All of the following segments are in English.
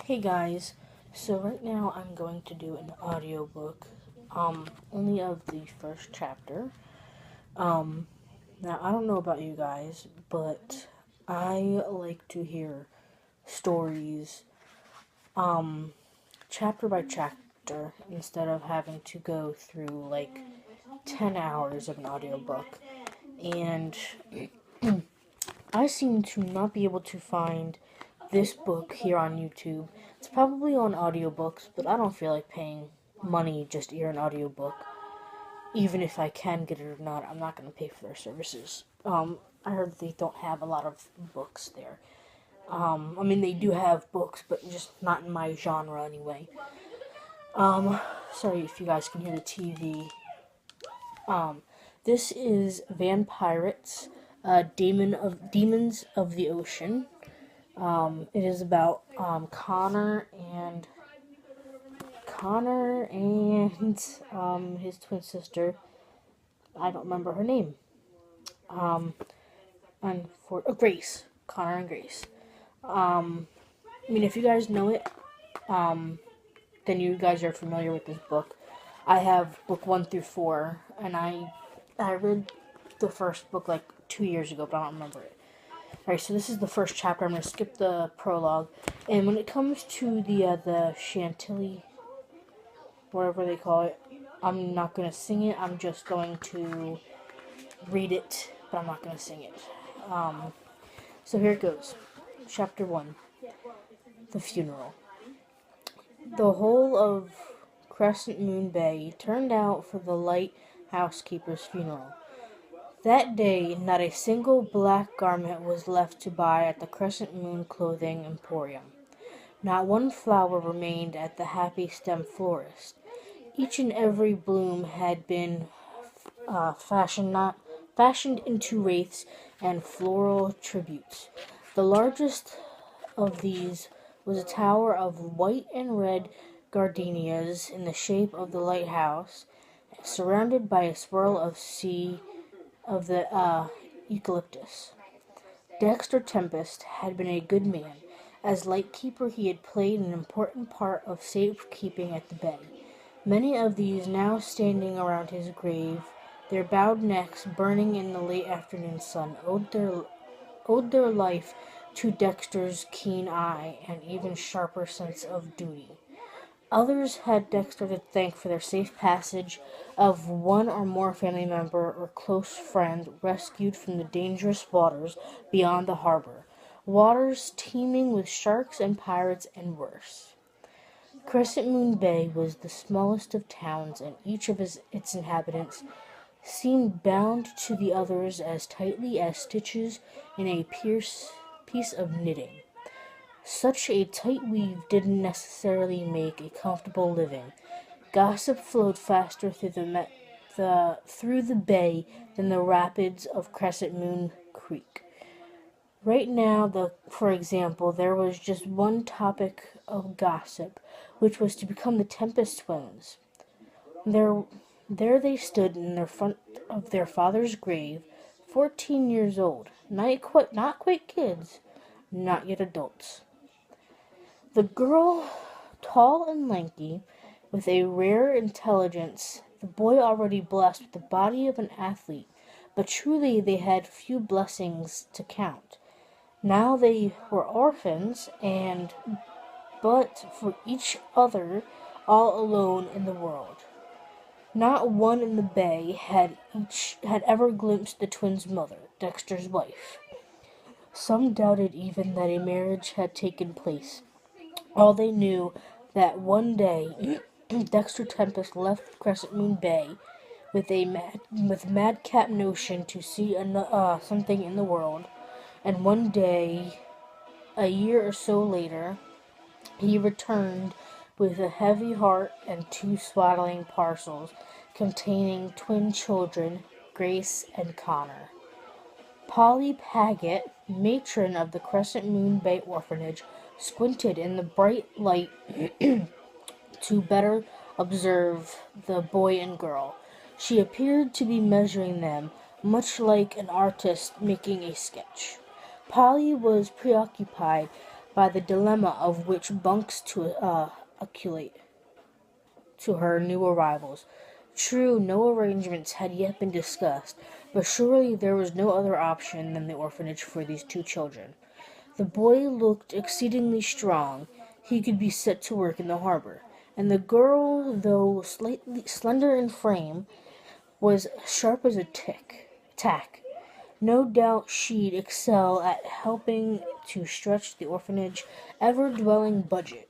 Hey guys, so right now I'm going to do an audiobook, only of the first chapter. Now I don't know about you guys, but I like to hear stories, chapter by chapter, instead of having to go through like 10 hours of an audiobook. And I seem to not be able to find this book here on YouTube. It's probably on audiobooks, but I don't feel like paying money just to hear an audiobook. Even if I can get it or not, I'm not going to pay for their services. I heard they don't have a lot of books there. I mean, they do have books, but just not in my genre anyway. Sorry if you guys can hear the TV. This is Vampirates, Demons of the Ocean. It is about Connor and his twin sister. I don't remember her name. Grace. Connor and Grace. I mean, if you guys know it, then you guys are familiar with this book. I have book 1 through 4, and I read the first book like 2 years ago, but I don't remember it. Alright, so this is the first chapter. I'm going to skip the prologue. And when it comes to the Chantilly, whatever they call it, I'm not going to sing it. I'm just going to read it, but I'm not going to sing it. So here it goes. Chapter 1. The Funeral. The whole of Crescent Moon Bay turned out for the lighthousekeeper's funeral. That day, not a single black garment was left to buy at the Crescent Moon Clothing Emporium. Not one flower remained at the Happy Stem Florist. Each and every bloom had been fashioned into wreaths and floral tributes. The largest of these was a tower of white and red gardenias in the shape of the lighthouse, surrounded by a swirl of eucalyptus. Dexter Tempest had been a good man. As lightkeeper, he had played an important part of safekeeping at the bay. Many of these now standing around his grave, their bowed necks burning in the late afternoon sun, owed their life to Dexter's keen eye and even sharper sense of duty. Others had Dexter to thank for their safe passage of one or more family member or close friend rescued from the dangerous waters beyond the harbor, waters teeming with sharks and pirates and worse. Crescent Moon Bay was the smallest of towns, and each of its inhabitants seemed bound to the others as tightly as stitches in a piece of knitting. Such a tight weave didn't necessarily make a comfortable living. Gossip flowed faster through the bay than the rapids of Crescent Moon Creek. Right now, for example, there was just one topic of gossip, which was to become the Tempest twins. There they stood in the front of their father's grave, 14 years old, not quite kids, not yet adults. The girl, tall and lanky, with a rare intelligence, the boy already blessed with the body of an athlete, but truly they had few blessings to count. Now they were orphans, but for each other, all alone in the world. Not one in the bay had ever glimpsed the twins' mother, Dexter's wife. Some doubted even that a marriage had taken place. All they knew that one day Dexter Tempest left Crescent Moon Bay with madcap notion to see something in the world, and one day, a year or so later, he returned with a heavy heart and 2 swaddling parcels containing twin children, Grace and Connor. Polly Paget, matron of the Crescent Moon Bay Orphanage, squinted in the bright light to better observe the boy and girl. She appeared to be measuring them, much like an artist making a sketch. Polly was preoccupied by the dilemma of which bunks to acculate to her new arrivals. True, no arrangements had yet been discussed, but surely there was no other option than the orphanage for these two children. The boy looked exceedingly strong. He could be set to work in the harbor, and the girl, though slightly slender in frame, was sharp as a tack. No doubt she'd excel at helping to stretch the orphanage ever-dwelling budget.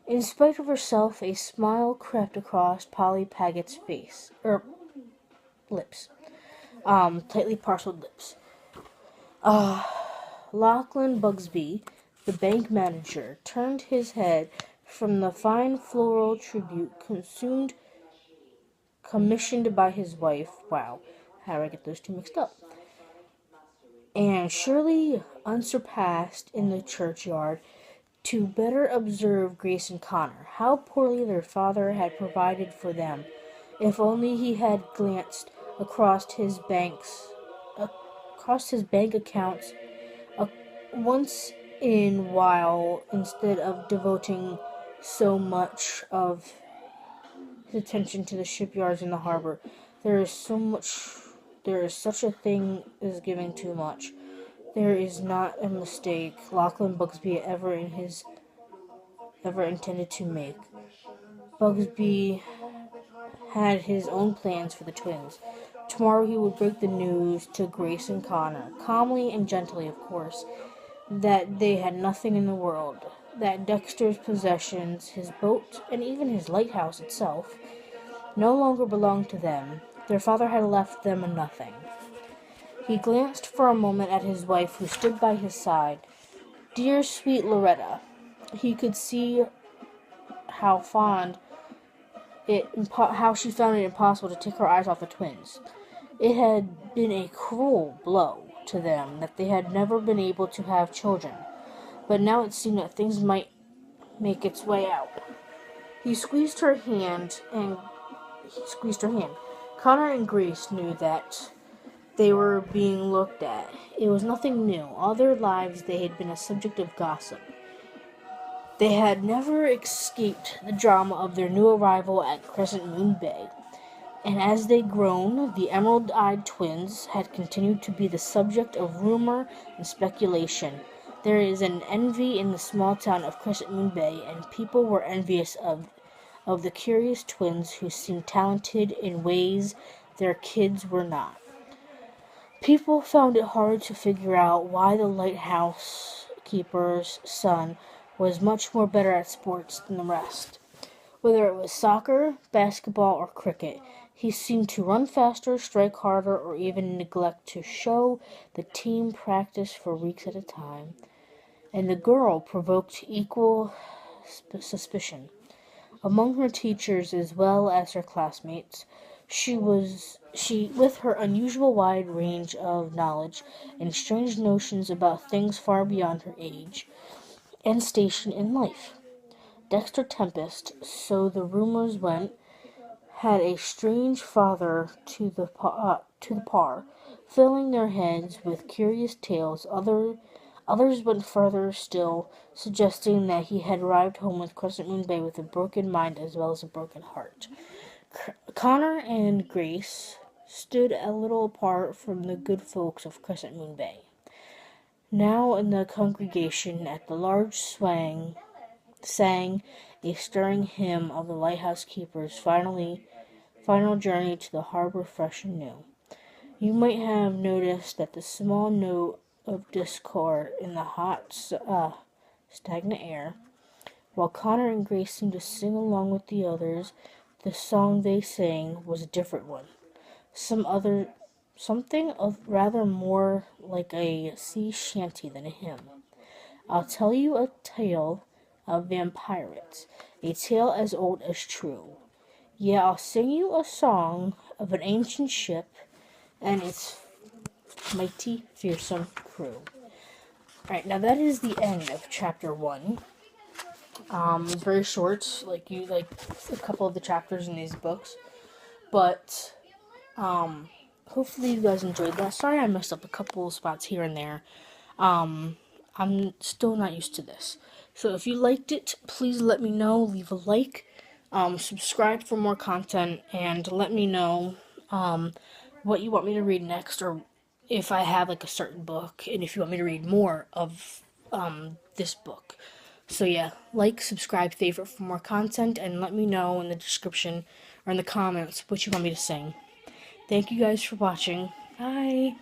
In spite of herself, a smile crept across Polly Paggett's lips, tightly parcelled lips. Lachlan Bugsby, the bank manager, turned his head from the fine floral tribute commissioned by his wife. Wow, how do I get those two mixed up? And surely unsurpassed in the churchyard, to better observe Grace and Connor, how poorly their father had provided for them. If only he had glanced across his bank accounts once in while, instead of devoting so much of his attention to the shipyards and the harbor. There is such a thing as giving too much. There is not a mistake Lachlan Bugsby ever intended to make. Bugsby had his own plans for the twins. Tomorrow he would break the news to Grace and Connor, calmly and gently, of course, that they had nothing in the world, that Dexter's possessions, his boat, and even his lighthouse itself, no longer belonged to them. Their father had left them nothing. He glanced for a moment at his wife, who stood by his side. Dear sweet Loretta. He could see how she found it impossible to take her eyes off the twins. It had been a cruel blow to them that they had never been able to have children, but now it seemed that things might make its way out. He squeezed her hand. Connor and Grace knew that they were being looked at. It was nothing new. All their lives they had been a subject of gossip. They had never escaped the drama of their new arrival at Crescent Moon Bay, and as they grown, the emerald-eyed twins had continued to be the subject of rumor and speculation. There is an envy in the small town of Crescent Moon Bay, and people were envious of the curious twins who seemed talented in ways their kids were not. People found it hard to figure out why the lighthouse keeper's son was much more better at sports than the rest. Whether it was soccer, basketball, or cricket, he seemed to run faster, strike harder, or even neglect to show the team practice for weeks at a time. And the girl provoked equal suspicion. Among her teachers as well as her classmates, she, with her unusual wide range of knowledge and strange notions about things far beyond her age and station in life. Dexter Tempest, so the rumors went, had a strange father to the par, filling their heads with curious tales. Others went further still, suggesting that he had arrived home with Crescent Moon Bay with a broken mind as well as a broken heart. Connor and Grace stood a little apart from the good folks of Crescent Moon Bay. Now in the congregation at the large sang a stirring hymn of the lighthouse keeper's final journey to the harbor fresh and new. You might have noticed that the small note of discord in the hot, stagnant air, while Connor and Grace seemed to sing along with the others, the song they sang was a different one. Something of rather more like a sea shanty than a hymn. I'll tell you a tale of Vampirates, a tale as old as true. Yeah, I'll sing you a song of an ancient ship and its mighty, fearsome crew. Alright, now that is the end of chapter 1. It's very short, like a couple of the chapters in these books. But, hopefully you guys enjoyed that. Sorry I messed up a couple of spots here and there. I'm still not used to this. So if you liked it, please let me know. Leave a like, subscribe for more content, and let me know what you want me to read next, or if I have like a certain book, and if you want me to read more of this book. So yeah, like, subscribe, favorite for more content, and let me know in the description or in the comments what you want me to sing. Thank you guys for watching. Bye!